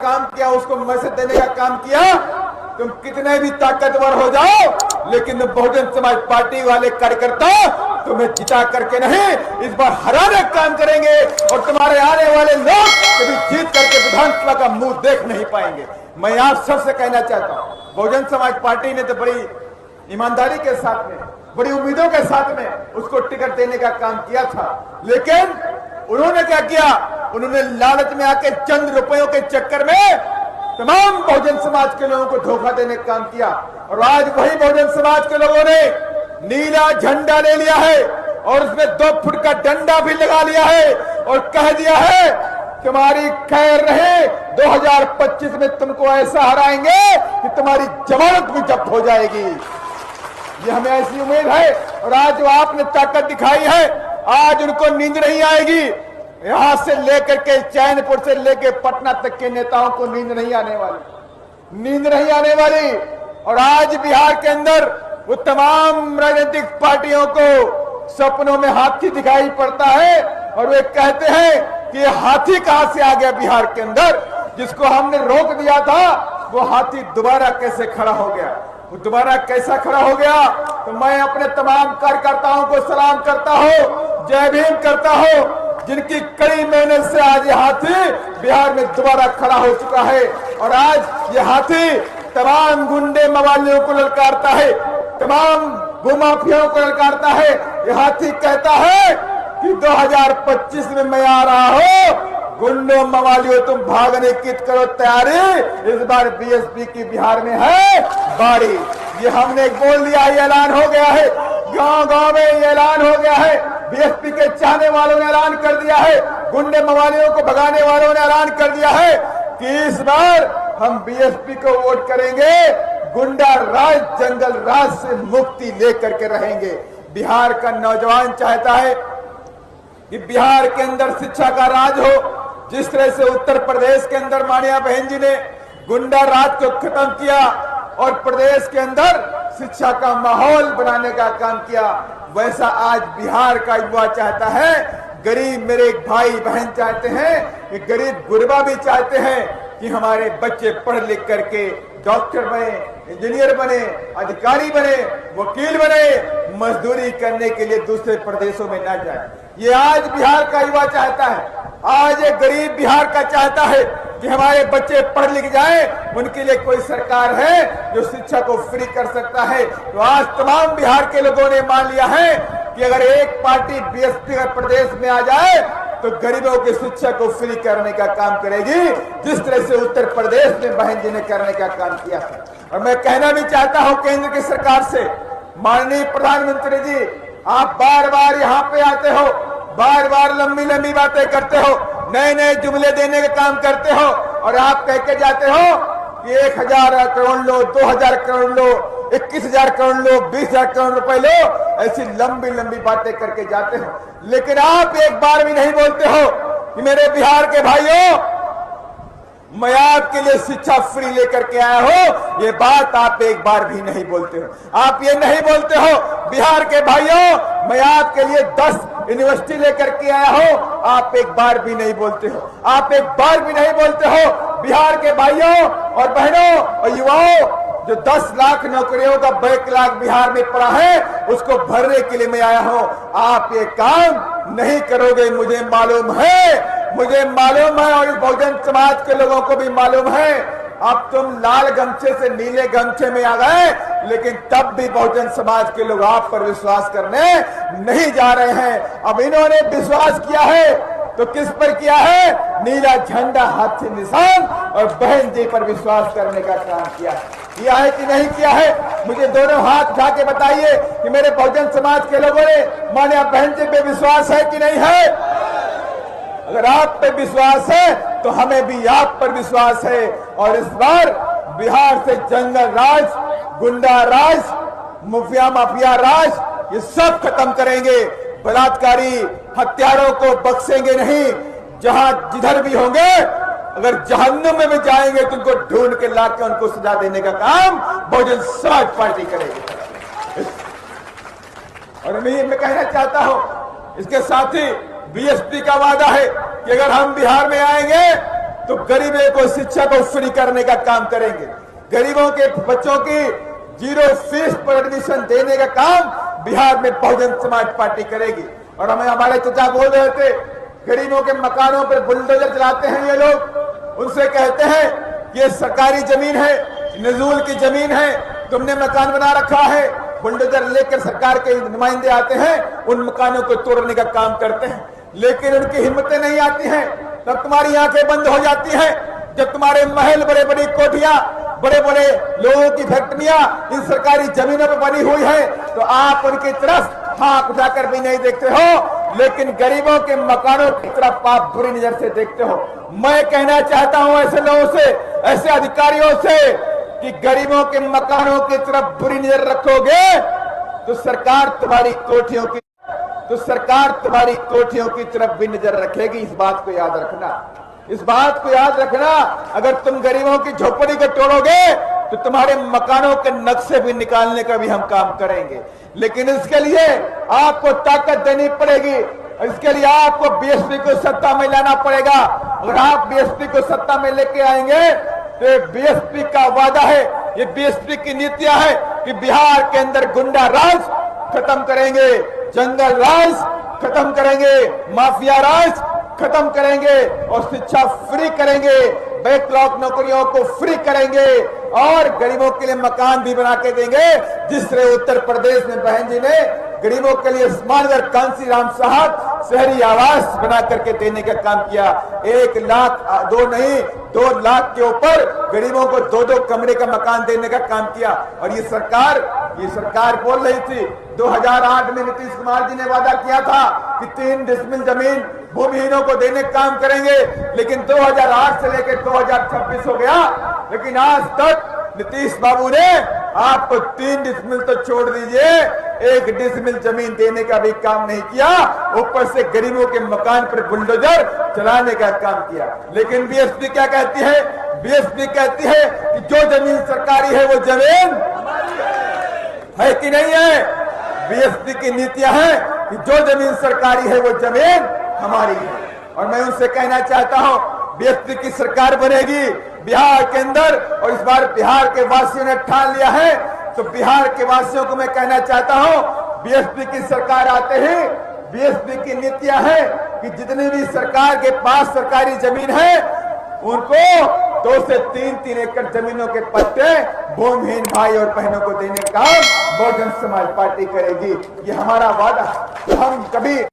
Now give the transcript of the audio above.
काम किया, उसको मैसेज देने का काम किया, तुम कितने भी ताकतवर हो जाओ, लेकिन बहुजन समाज पार्टी वाले कार्यकर्ता तुम्हें जिता करके नहीं, इस बार हराने का काम करेंगे और तुम्हारे आने वाले लोग कभी जीत करके विधानसभा का मुंह देख नहीं पाएंगे। मैं आप सबसे कहना चाहता हूं, बहुजन समाज पार्टी ने तो बड़ी ईमानदारी के साथ में, बड़ी उम्मीदों के साथ में उसको टिकट देने का काम किया था, लेकिन उन्होंने क्या किया, उन्होंने लालच में आके चंद रुपयों के चक्कर में तमाम बहुजन समाज के लोगों को धोखा देने का काम किया। और आज वही बहुजन समाज के लोगों ने नीला झंडा ले लिया है और उसमें 2 फुट का डंडा भी लगा लिया है और कह दिया है तुम्हारी खैर रहे, 2025 में तुमको ऐसा हराएंगे कि तुम्हारी जमानत भी जब्त हो जाएगी। ये हमें ऐसी उम्मीद है। और आज जो आपने ताकत दिखाई है, आज उनको नींद नहीं आएगी। यहां से लेकर के चैनपुर से लेकर पटना तक के नेताओं को नींद नहीं आने वाली, नींद नहीं आने वाली। और आज बिहार के अंदर वो तमाम राजनीतिक पार्टियों को सपनों में हाथी दिखाई पड़ता है और वे कहते हैं कि ये हाथी कहां से आ गया बिहार के अंदर, जिसको हमने रोक दिया था वो हाथी दोबारा कैसे खड़ा हो गया, वो दोबारा कैसा खड़ा हो गया। तो मैं अपने तमाम कार्यकर्ताओं को सलाम करता हूं, जय भीम करता हूं, जिनकी कड़ी मेहनत से आज ये हाथी बिहार में दोबारा खड़ा हो चुका है। और आज ये हाथी तमाम गुंडे मवालियों को ललकारता है, तमाम भूमाफियाओं को ललकारता है। ये हाथी कहता है कि 2025 में मैं आ रहा हूं, गुंडों मवालियों तुम भागने की करो तैयारी, इस बार बीएसपी की बिहार में है बारी। ये हमने बोल दिया, ये ऐलान हो गया है, गांव गांव में ये ऐलान हो गया है। बीएसपी के चाहने वालों ने ऐलान कर दिया है, गुंडे मवालियों को भगाने वालों ने ऐलान कर दिया है कि इस बार हम बीएसपी को वोट करेंगे, गुंडा राज जंगल राज से मुक्ति लेकर के रहेंगे। बिहार का नौजवान चाहता है कि बिहार के अंदर शिक्षा का राज हो। जिस तरह से उत्तर प्रदेश के अंदर मानिया बहन जी ने गुंडा राज को खत्म किया और प्रदेश के अंदर शिक्षा का माहौल बनाने का काम किया, वैसा आज बिहार का युवा चाहता है। गरीब मेरे भाई बहन चाहते हैं कि गरीब गुरबा भी चाहते हैं कि हमारे बच्चे पढ़ लिख करके डॉक्टर बने, इंजीनियर बने, अधिकारी बने, वकील बने, मजदूरी करने के लिए दूसरे प्रदेशों में ना जाए। ये आज बिहार का युवा चाहता है। आज एक गरीब बिहार का चाहता है कि हमारे बच्चे पढ़ लिख जाएं, उनके लिए कोई सरकार है जो शिक्षा को फ्री कर सकता है। तो आज तमाम बिहार के लोगों ने मान लिया है कि अगर एक पार्टी बीएसपी का प्रदेश में आ जाए तो गरीबों की शिक्षा को फ्री करने का काम करेगी, जिस तरह से उत्तर प्रदेश में बहन जी ने करने का काम किया था। और मैं कहना भी चाहता हूं केंद्र की सरकार से, माननीय प्रधानमंत्री जी, आप बार बार यहाँ पे आते हो, बार बार लंबी लंबी बातें करते हो, नए नए जुमले देने का काम करते हो और आप कह के जाते हो कि 1000 करोड़ लो, 2000 करोड़ लो, 21,000 करोड़ लो, 20,000 करोड़ रुपए लो, ऐसी लंबी लंबी बातें करके जाते हो। लेकिन आप एक बार भी नहीं बोलते हो कि मेरे बिहार के भाइयों, मैं आपके लिए शिक्षा फ्री लेकर के आया हूं। ये बात आप एक बार भी नहीं बोलते हो। आप ये नहीं बोलते हो बिहार के भाइयों, मैं आपके लिए 10 यूनिवर्सिटी लेकर के आया हूं। आप एक बार भी नहीं बोलते हो। आप एक बार भी नहीं बोलते हो बिहार के भाइयों और बहनों और युवाओं, जो 10 लाख नौकरियों का बैकलॉग बिहार में पड़ा है, उसको भरने के लिए मैं आया हूं। आप ये काम नहीं करोगे, मुझे मालूम है, मुझे मालूम है और इस बहुजन समाज के लोगों को भी मालूम है। अब तुम लाल गमछे से नीले गमछे में आ गए, लेकिन तब भी बहुजन समाज के लोग आप पर विश्वास करने नहीं जा रहे हैं। अब इन्होंने विश्वास किया है तो किस पर किया है? नीला झंडा हाथ से निशान और बहन जी पर विश्वास करने का काम किया है कि नहीं किया है? मुझे दोनों हाथ उठा के बताइए कि मेरे बहुजन समाज के लोगों ने मानिया बहन जी पे विश्वास है कि नहीं है? अगर आप पे विश्वास है तो हमें भी आप पर विश्वास है। और इस बार बिहार से जंगल राज, गुंडा राज, मुफिया माफिया राज, ये सब खत्म करेंगे। बलात्कारी हत्यारों को बख्शेंगे नहीं। जहां जिधर भी होंगे, अगर जहन्नुम में भी जाएंगे तो उनको ढूंढ के लाके उनको सजा देने का काम बहुजन समाज पार्टी करेगी। और मैं कहना चाहता हूं, इसके साथ ही बीएसपी का वादा है कि अगर हम बिहार में आएंगे तो गरीबों को शिक्षा को फ्री करने का काम करेंगे। गरीबों के बच्चों की 0 फीस पर एडमिशन देने का काम बिहार में बहुजन समाज पार्टी करेगी। और हमें हमारे चाचा बोल रहे थे, गरीबों के मकानों पर बुलडोजर चलाते हैं ये लोग। उनसे कहते हैं ये सरकारी जमीन है, नजूल की जमीन है, तुमने मकान बना रखा है। बुलडोजर लेकर सरकार के नुमाइंदे आते हैं, उन मकानों को तोड़ने का काम करते हैं, लेकिन उनकी हिम्मतें नहीं आती हैं। तब तुम्हारी आंखें बंद हो जाती हैं जब तुम्हारे महल, बड़े बड़ी कोठियां, बड़े बड़े लोगों की फैक्ट्रियां इन सरकारी जमीनों पर बनी हुई है, तो आप उनकी तरफ हाथ उठाकर भी नहीं देखते हो, लेकिन गरीबों के मकानों की तरफ आप बुरी नजर से देखते हो। मैं कहना चाहता हूं ऐसे लोगों से, ऐसे अधिकारियों से कि गरीबों के मकानों की तरफ बुरी नजर रखोगे तो सरकार तुम्हारी कोठियों की तरफ भी नजर रखेगी। इस बात को याद रखना, इस बात को याद रखना। अगर तुम गरीबों की झोपड़ी को तोड़ोगे तो तुम्हारे मकानों के नक्शे भी निकालने का भी हम काम करेंगे, लेकिन इसके लिए आपको ताकत देनी पड़ेगी। इसके लिए आपको बीएसपी को सत्ता में लाना पड़ेगा। अगर आप बीएसपी को सत्ता में लेके आएंगे तो बीएसपी का वादा है, ये बीएसपी की नीतियां है कि बिहार के अंदर गुंडा राज खत्म करेंगे, जंगल राज खत्म करेंगे, माफिया राज खत्म करेंगे और शिक्षा फ्री करेंगे, बैकलॉग नौकरियों को फ्री करेंगे और गरीबों के लिए मकान भी बना के देंगे। जिस तरह उत्तर प्रदेश में बहन जी ने गरीबों के लिए स्मारक कांसी राम साहब शहरी आवास बना करके देने का काम किया। 1 लाख 2 नहीं 2 लाख के ऊपर गरीबों को 2-2 कमरे का मकान देने का काम किया। और ये सरकार बोल रही थी 2008 में नीतीश कुमार जी ने वादा किया था कि 3 डिसमिल जमीन भूमिहीनों को देने का काम करेंगे, लेकिन 2008 से लेकर 2026 हो गया, लेकिन आज तक नीतीश बाबू ने आपको 3 डिसमिल तो छोड़ दीजिए, 1 डिसमिल जमीन देने का भी काम नहीं किया, ऊपर से गरीबों के मकान पर बुलडोजर चलाने का काम किया। लेकिन बीएसपी क्या कहती है? बीएसपी कहती है कि जो जमीन सरकारी है वो जमीन है कि नहीं है। बीएसपी की नीतियां हैं कि जो जमीन सरकारी है वो जमीन हमारी है। और मैं उनसे कहना चाहता हूं, बीएसपी की सरकार बनेगी बिहार के अंदर, और इस बार बिहार के वासियों ने ठान लिया है, तो बिहार के वासियों को मैं कहना चाहता हूं, बीएसपी की सरकार आते ही बीएसपी की नीतियां हैं कि जितनी भी सरकार के पास सरकारी जमीन है उनको 2 से 3 एकड़ जमीनों के पट्टे भूमिहीन भाई और बहनों को देने का बहुजन समाज पार्टी करेगी। ये हमारा वादा। हम कभी